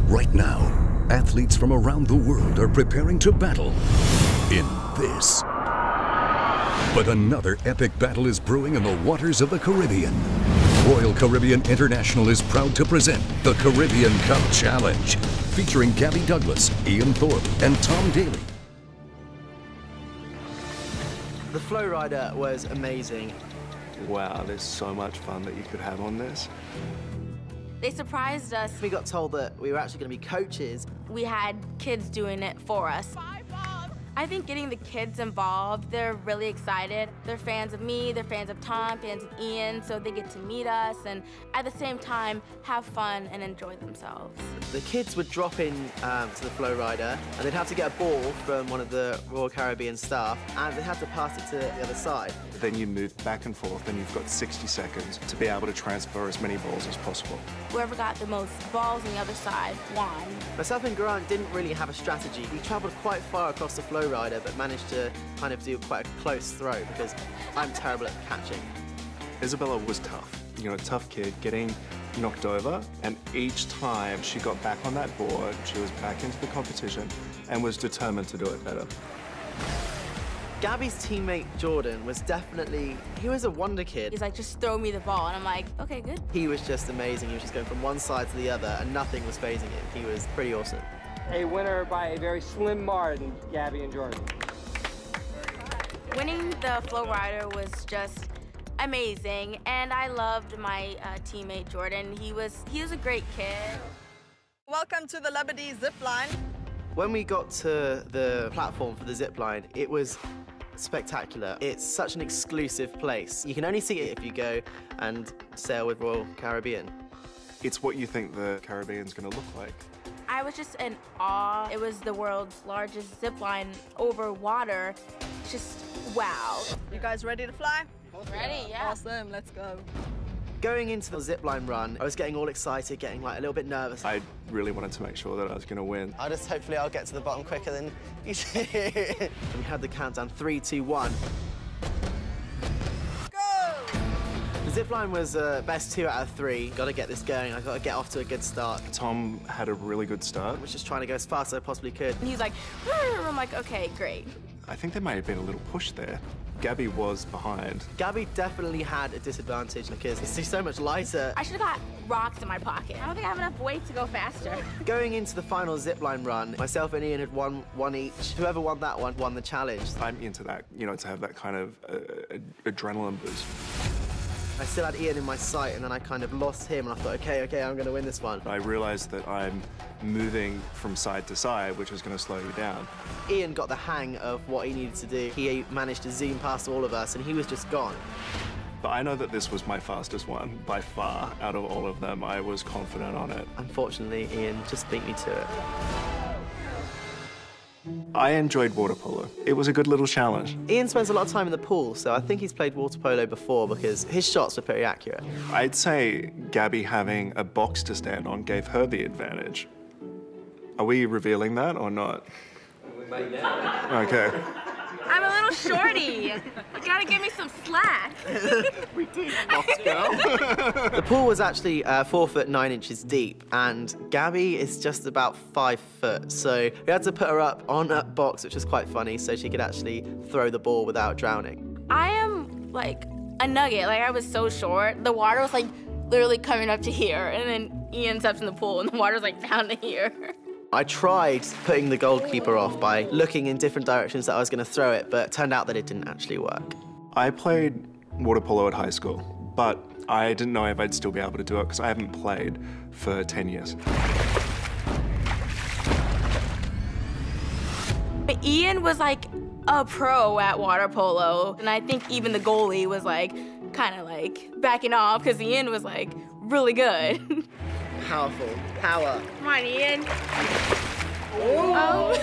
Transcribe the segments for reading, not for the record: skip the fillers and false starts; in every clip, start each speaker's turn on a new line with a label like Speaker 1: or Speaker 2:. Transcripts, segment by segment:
Speaker 1: Right now, athletes from around the world are preparing to battle in this. But another epic battle is brewing in the waters of the Caribbean. Royal Caribbean International is proud to present the Caribbean Cup Challenge, featuring Gabby Douglas, Ian Thorpe, and Tom Daley.
Speaker 2: The flow rider was amazing.
Speaker 3: Wow, there's so much fun that you could have on this.
Speaker 4: They surprised us.
Speaker 2: We got told that we were actually going to be coaches.
Speaker 4: We had kids doing it for us. I think getting the kids involved, they're really excited. They're fans of me, they're fans of Tom, fans of Ian, so they get to meet us and at the same time have fun and enjoy themselves.
Speaker 2: The kids would drop in to the flow rider and they'd have to get a ball from one of the Royal Caribbean staff and they'd have to pass it to the other side.
Speaker 3: Then you move back and forth and you've got 60 seconds to be able to transfer as many balls as possible.
Speaker 4: Whoever got the most balls on the other side won.
Speaker 2: Myself and Grant didn't really have a strategy. We travelled quite far across the flow rider but managed to kind of do quite a close throw because I'm terrible at catching.
Speaker 3: Isabella was tough. You know, tough kid, getting knocked over, and each time she got back on that board, she was back into the competition and was determined to do it better.
Speaker 2: Gabby's teammate Jordan was definitely, he was a wonder kid.
Speaker 4: He's like, just throw me the ball, and I'm like, okay, good.
Speaker 2: He was just amazing. He was just going from one side to the other and nothing was phasing him. He was pretty awesome.
Speaker 5: A winner by a very slim margin, Gabby and Jordan.
Speaker 4: Winning the flow rider was just amazing, and I loved my teammate Jordan. He was a great kid.
Speaker 6: Welcome to the Labadee zip line.
Speaker 2: When we got to the platform for the zip line, it was spectacular. It's such an exclusive place. You can only see it if you go and sail with Royal Caribbean.
Speaker 3: It's what you think the Caribbean's going to look like.
Speaker 4: I was just in awe. It was the world's largest zip line over water. Just wow.
Speaker 6: You guys ready to fly?
Speaker 4: Ready, yeah.
Speaker 6: Awesome, let's go.
Speaker 2: Going into the zipline run, I was getting all excited, getting like a little bit nervous.
Speaker 3: I really wanted to make sure that I was going to win.
Speaker 2: Hopefully I'll get to the bottom quicker than you see. And we had the countdown, 3, 2, 1.
Speaker 6: Go!
Speaker 2: The zipline was best 2 out of 3. Got to get this going. I got to get off to a good start.
Speaker 3: Tom had a really good start.
Speaker 2: I was just trying to go as fast as I possibly could.
Speaker 4: And he's like, I'm like, okay, great.
Speaker 3: I think there may have been a little push there. Gabby was behind.
Speaker 2: Gabby definitely had a disadvantage because she's so much lighter.
Speaker 4: I should have got rocks in my pocket. I don't think I have enough weight to go faster.
Speaker 2: Going into the final zipline run, myself and Ian had won one each. Whoever won that one won the challenge.
Speaker 3: I'm into that, you know, to have that kind of adrenaline boost.
Speaker 2: I still had Ian in my sight, and then I kind of lost him, and I thought, okay, I'm going to win this one.
Speaker 3: I realized that I'm moving from side to side, which is going to slow you down.
Speaker 2: Ian got the hang of what he needed to do. He managed to zoom past all of us, and he was just gone.
Speaker 3: But I know that this was my fastest one, by far, out of all of them. I was confident on it.
Speaker 2: Unfortunately, Ian just beat me to it.
Speaker 3: I enjoyed water polo. It was a good little challenge.
Speaker 2: Ian spends a lot of time in the pool, so I think he's played water polo before because his shots were pretty accurate.
Speaker 3: I'd say Gabby having a box to stand on gave her the advantage. Are we revealing that or not?
Speaker 5: We might now.
Speaker 3: Okay.
Speaker 4: I'm a little shorty. You gotta give me some slack.
Speaker 3: We did, box girl.
Speaker 2: The pool was actually 4 foot 9 inches deep, and Gabby is just about 5 foot, so we had to put her up on a box, which was quite funny, so she could actually throw the ball without drowning.
Speaker 4: I am like a nugget. Like I was so short. The water was like literally coming up to here, and then Ian steps in the pool, and the water's like down to here.
Speaker 2: I tried putting the goalkeeper off by looking in different directions that I was going to throw it, but it turned out that it didn't actually work.
Speaker 3: I played water polo at high school, but I didn't know if I'd still be able to do it because I haven't played for 10 years.
Speaker 4: But Ian was like a pro at water polo, and I think even the goalie was like kind of like backing off because Ian was like really good.
Speaker 2: Powerful. Power.
Speaker 4: Come on, Ian. Oh.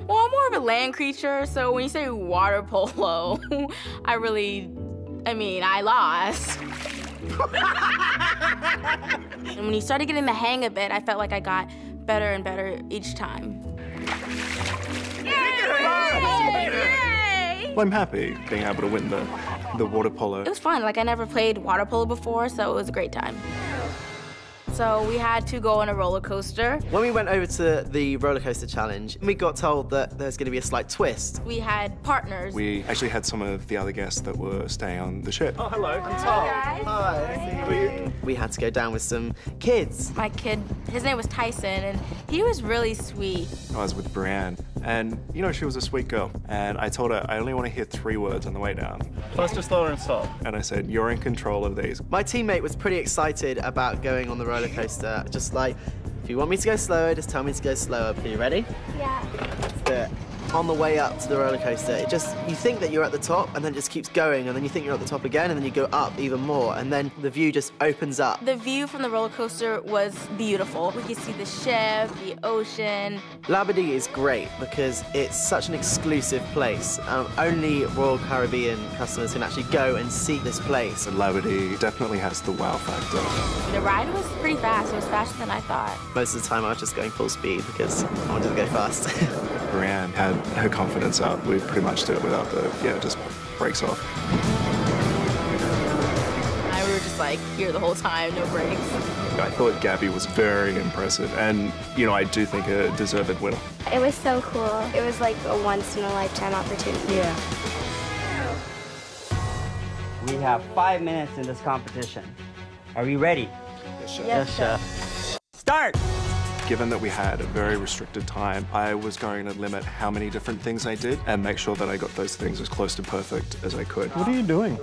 Speaker 4: Well, I'm more of a land creature, so when you say water polo, I lost. And when you started getting the hang of it, I felt like I got better and better each time. Yay!
Speaker 3: Well, I'm happy being able to win the water polo.
Speaker 4: It was fun. Like, I never played water polo before, so it was a great time. So we had to go on a roller coaster.
Speaker 2: When we went over to the roller coaster challenge, we got told that there's going to be a slight twist.
Speaker 4: We had partners.
Speaker 3: We actually had some of the other guests that were staying on the ship.
Speaker 2: Oh, hello. I'm Tom. Hi. We had to go down with some kids.
Speaker 4: My kid, his name was Tyson, and he was really sweet.
Speaker 3: I was with Brianne, and you know, she was a sweet girl. And I told her, I only want to hear 3 words on the way down.
Speaker 7: Faster, slower, and stop.
Speaker 3: And I said, you're in control of these.
Speaker 2: My teammate was pretty excited about going on the roller coaster. Just like, if you want me to go slower, just tell me to go slower. Are you ready?
Speaker 4: Yeah.
Speaker 2: Let's do it. On the way up to the roller coaster, you think that you're at the top, and then it just keeps going, and then you think you're at the top again, and then you go up even more, and then the view just opens up.
Speaker 4: The view from the roller coaster was beautiful. We could see the ship, the ocean.
Speaker 2: Labadee is great because it's such an exclusive place. Only Royal Caribbean customers can actually go and see this place.
Speaker 3: Labadee definitely has the wow factor.
Speaker 4: The ride was pretty fast. It was faster than I thought.
Speaker 2: Most of the time I was just going full speed because I wanted to go fast.
Speaker 3: Brianne had her confidence up. We pretty much did it without just brakes off.
Speaker 4: We were just like here the whole time, no brakes.
Speaker 3: I thought Gabby was very impressive, and you know, I do think a deserved winner.
Speaker 8: It was so cool. It was like a once-in-a-lifetime opportunity.
Speaker 4: Yeah.
Speaker 9: We have 5 minutes in this competition. Are we ready?
Speaker 2: Yes, chef.
Speaker 9: Start!
Speaker 3: Given that we had a very restricted time, I was going to limit how many different things I did and make sure that I got those things as close to perfect as I could.
Speaker 7: What are you doing?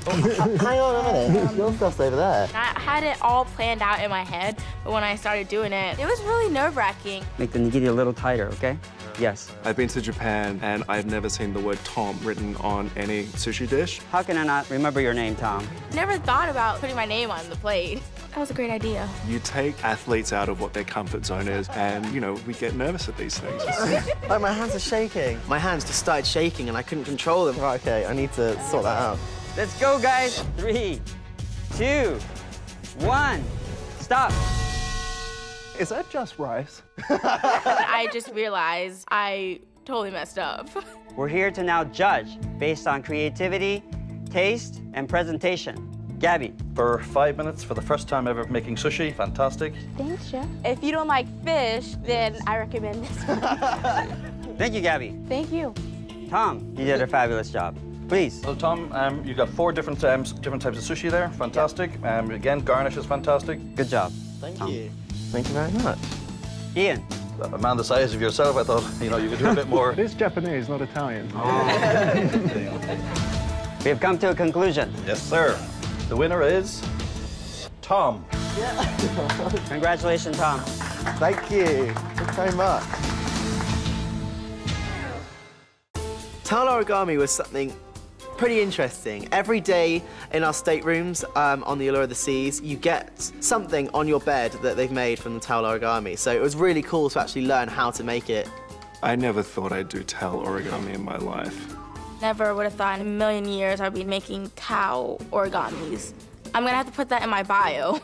Speaker 2: Hang on a minute. Your stuff's over there.
Speaker 4: I had it all planned out in my head, but when I started doing it, it was really nerve-wracking.
Speaker 9: Make the nigiri a little tighter, okay? Yes.
Speaker 3: I've been to Japan, and I've never seen the word Tom written on any sushi dish.
Speaker 9: How can I not remember your name, Tom?
Speaker 4: Never thought about putting my name on the plate. That was a great idea.
Speaker 3: You take athletes out of what their comfort zone is, and, you know, we get nervous at these things.
Speaker 2: Like, my hands are shaking. My hands just started shaking, and I couldn't control them. Right, okay, I need to sort that out.
Speaker 9: Let's go, guys. 3, 2, 1. Stop.
Speaker 7: Is that just rice?
Speaker 4: I just realized I totally messed up.
Speaker 9: We're here to now judge based on creativity, taste, and presentation. Gabby.
Speaker 10: For 5 minutes for the first time ever making sushi, fantastic.
Speaker 8: Thanks, Chef.
Speaker 4: If you don't like fish, then I recommend this one.
Speaker 9: Thank you, Gabby.
Speaker 8: Thank you.
Speaker 9: Tom, you did a fabulous job. Please.
Speaker 10: So Tom, you got 4 different types of sushi there, fantastic. Again, garnish is fantastic.
Speaker 9: Good job.
Speaker 2: Thank
Speaker 9: Tom.
Speaker 2: you. Thank you very much.
Speaker 9: Ian.
Speaker 10: A man the size of yourself, I thought, you know, you could do a bit more.
Speaker 7: It is Japanese, not Italian.
Speaker 9: We have come to a conclusion.
Speaker 10: Yes, sir. The winner is Tom.
Speaker 9: Congratulations, Tom.
Speaker 2: Thank you. Thanks very much. Towel origami was something pretty interesting. Every day in our staterooms on the Allure of the Seas, you get something on your bed that they've made from the towel origami. So it was really cool to actually learn how to make it.
Speaker 3: I never thought I'd do towel origami in my life.
Speaker 4: Never would have thought in a million years I'd be making towel origamis. I'm gonna have to put that in my bio.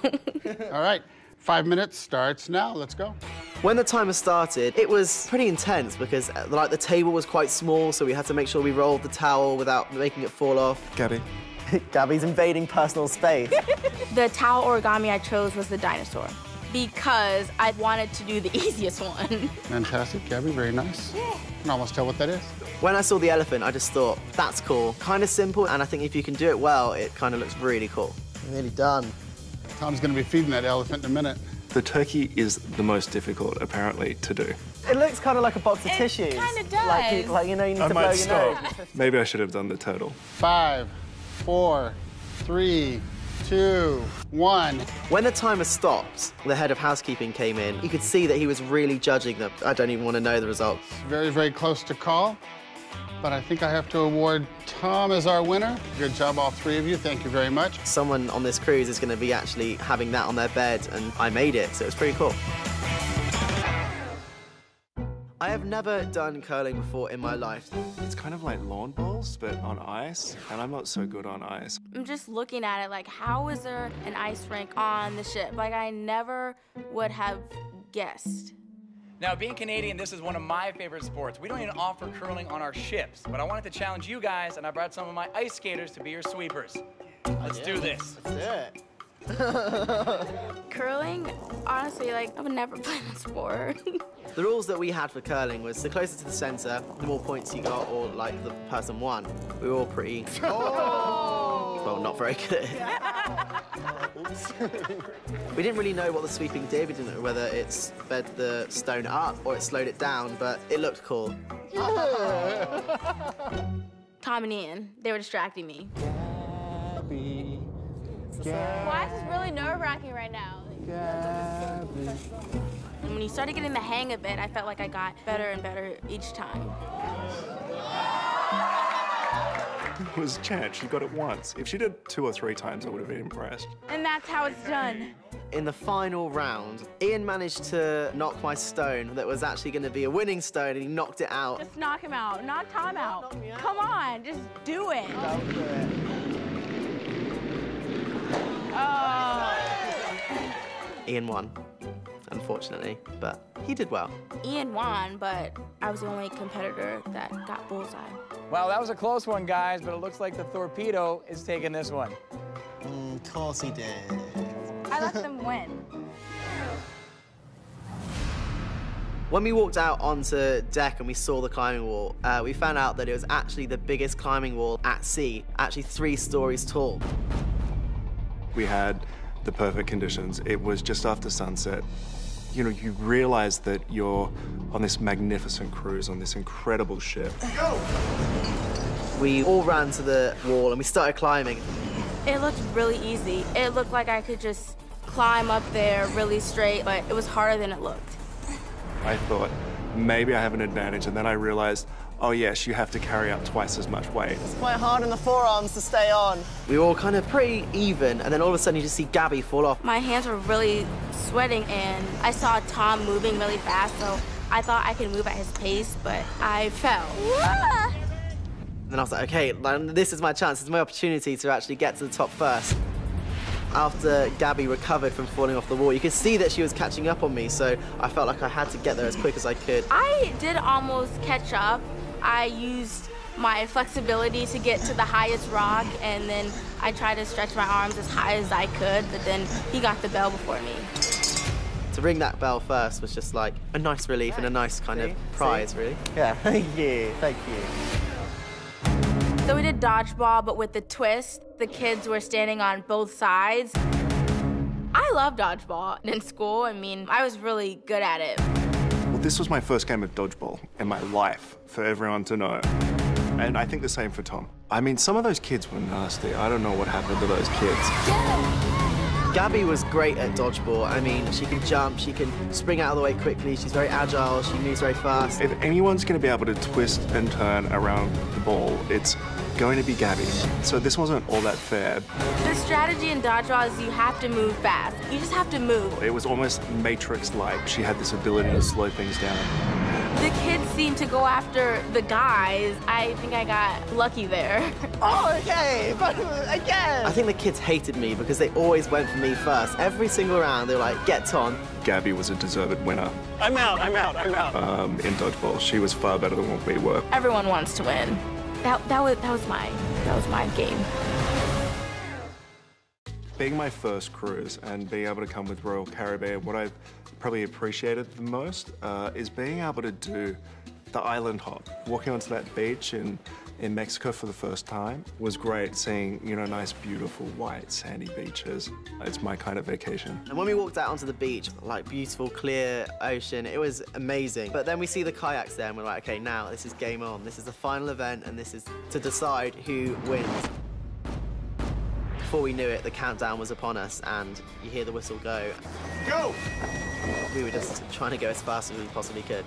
Speaker 11: All right, 5 minutes starts now. Let's go.
Speaker 2: When the timer started, it was pretty intense because like the table was quite small, so we had to make sure we rolled the towel without making it fall off.
Speaker 3: Gabby.
Speaker 2: Gabby's invading personal space.
Speaker 4: The towel origami I chose was the dinosaur because I wanted to do the easiest one.
Speaker 11: Fantastic, Gabby, very nice. Yeah. I can almost tell what that is.
Speaker 2: When I saw the elephant, I just thought, that's cool. Kind of simple, and I think if you can do it well, it kind of looks really cool. Nearly done.
Speaker 11: Tom's gonna be feeding that elephant in a minute.
Speaker 3: The turkey is the most difficult, apparently, to do.
Speaker 2: It looks kind of like a box of tissues.
Speaker 4: It kind of does.
Speaker 2: Like, you know, you need to blow your nose.
Speaker 3: Maybe I should have done the turtle.
Speaker 11: 5, 4, 3, 2, 1.
Speaker 2: When the timer stopped, the head of housekeeping came in. You could see that he was really judging them. I don't even want to know the results.
Speaker 11: Very, very close to call, but I think I have to award Tom as our winner. Good job, all 3 of you. Thank you very much.
Speaker 2: Someone on this cruise is going to be actually having that on their bed, and I made it, so it was pretty cool. I have never done curling before in my life.
Speaker 3: It's kind of like lawn bowls, but on ice, and I'm not so good on ice.
Speaker 4: I'm just looking at it like, how is there an ice rink on the ship? Like, I never would have guessed.
Speaker 12: Now, being Canadian, this is one of my favorite sports. We don't even offer curling on our ships, but I wanted to challenge you guys, and I brought some of my ice skaters to be your sweepers. Let's do this.
Speaker 2: Let's do it.
Speaker 4: Curling, honestly, like, I would never play that sport.
Speaker 2: The rules that we had for curling was the closer to the center, the more points you got, or like the person won. We were all pretty, well, not very good at it. We didn't really know what the sweeping did. We didn't know whether it sped the stone up or it slowed it down, but it looked cool.
Speaker 4: Tom and Ian, they were distracting me.
Speaker 13: Gabby.
Speaker 14: Why is this really nerve-wracking right now?
Speaker 13: Gabby.
Speaker 4: And when you started getting the hang of it, I felt like I got better and better each time.
Speaker 3: It was a chance. She got it once. If she did 2 or 3 times, I would have been impressed.
Speaker 14: And that's how it's done.
Speaker 2: In the final round, Ian managed to knock my stone that was actually going to be a winning stone, and he knocked it out.
Speaker 14: Just knock him out. Knock Tom out. Come on, just do it. Oh.
Speaker 2: Ian won, unfortunately, but he did well.
Speaker 4: Ian won, but I was the only competitor that got bullseye.
Speaker 12: Well, that was a close one, guys, but it looks like the torpedo is taking this one.
Speaker 2: Of course he did.
Speaker 14: I let them win.
Speaker 2: When we walked out onto deck and we saw the climbing wall, we found out that it was actually the biggest climbing wall at sea, actually 3 stories tall.
Speaker 3: We had the perfect conditions. It was just after sunset. You know, you realize that you're on this magnificent cruise, on this incredible ship.
Speaker 2: Go! We all ran to the wall and we started climbing.
Speaker 4: It looked really easy. It looked like I could just climb up there really straight, but it was harder than it looked.
Speaker 3: I thought, maybe I have an advantage, and then I realized, oh yes, you have to carry up twice as much weight.
Speaker 2: It's quite hard in the forearms to stay on. We were all kind of pretty even, and then all of a sudden you just see Gabby fall off.
Speaker 4: My hands were really sweating, and I saw Tom moving really fast, so I thought I could move at his pace, but I fell.
Speaker 2: And then I was like, okay, this is my chance, this is my opportunity to actually get to the top first. After Gabby recovered from falling off the wall, you could see that she was catching up on me, so I felt like I had to get there as quick as I could.
Speaker 4: I did almost catch up. I used my flexibility to get to the highest rock, and then I tried to stretch my arms as high as I could, but then he got the bell before me.
Speaker 2: To ring that bell first was just like a nice relief and a nice kind of prize, really.
Speaker 13: Yeah, thank you.
Speaker 4: So we did dodgeball, but with the twist. The kids were standing on both sides. I love dodgeball in school. I mean, I was really good at it.
Speaker 3: Well, this was my first game of dodgeball in my life, for everyone to know. And I think the same for Tom. I mean, some of those kids were nasty. I don't know what happened to those kids.
Speaker 2: Gabby was great at dodgeball. I mean, she can jump, she can spring out of the way quickly, she's very agile, she moves very fast.
Speaker 3: If anyone's going to be able to twist and turn around the ball, it's going to be Gabby. So this wasn't all that fair.
Speaker 4: The strategy in dodgeball is you have to move fast. You just have to move.
Speaker 3: It was almost Matrix-like. She had this ability to slow things down.
Speaker 4: The kids seemed to go after the guys. I think I got lucky there.
Speaker 2: Oh, okay, but again! I think the kids hated me because they always went for me first. Every single round, they were like, get Tom.
Speaker 3: Gabby was a deserved winner.
Speaker 13: I'm out.
Speaker 3: In dodgeball, she was far better than what we were.
Speaker 4: Everyone wants to win. That was my game.
Speaker 3: Being my first cruise and being able to come with Royal Caribbean, what I've probably appreciated the most is being able to do the island hop. Walking onto that beach in Mexico for the first time was great, seeing, you know, nice, beautiful, white, sandy beaches. It's my kind of vacation.
Speaker 2: And when we walked out onto the beach, like beautiful, clear ocean, it was amazing. But then we see the kayaks there and we're like, okay, now this is game on. This is the final event and this is to decide who wins. Before we knew it, the countdown was upon us and you hear the whistle go. Go! We were just trying to go as fast as we possibly could.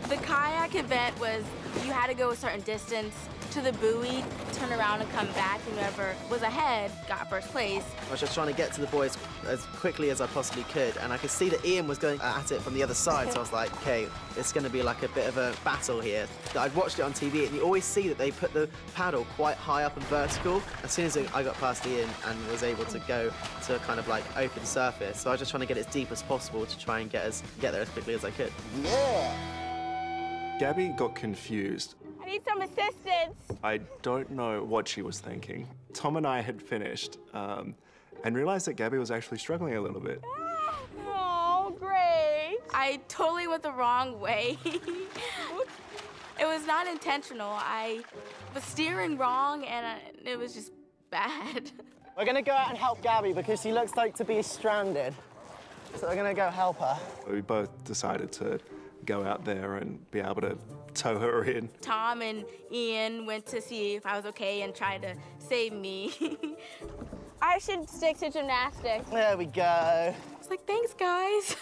Speaker 4: The kayak event was you had to go a certain distance to the buoy, turn around and come back, and whoever was ahead got first place.
Speaker 2: I was just trying to get to the boys as quickly as I possibly could, and I could see that Ian was going at it from the other side, so I was like, okay, it's going to be like a bit of a battle here. I'd watched it on TV, and you always see that they put the paddle quite high up and vertical. As soon as I got past Ian and was able to go to a kind of like open surface, so I was just trying to get as deep as possible to try and get there as quickly as I could.
Speaker 3: Yeah! Gabby got confused.
Speaker 14: I need some assistance.
Speaker 3: I don't know what she was thinking. Tom and I had finished, and realized that Gabby was actually struggling a little bit.
Speaker 4: Oh, great. I totally went the wrong way. It was not intentional. I was steering wrong, and it was just bad.
Speaker 15: We're gonna go out and help Gabby because she looks like to be stranded. So we're gonna go help her.
Speaker 3: We both decided to go out there and be able to tow her in.
Speaker 4: Tom and Ian went to see if I was okay and tried to save me. I should stick to gymnastics.
Speaker 15: There we go.
Speaker 4: It's like, thanks, guys.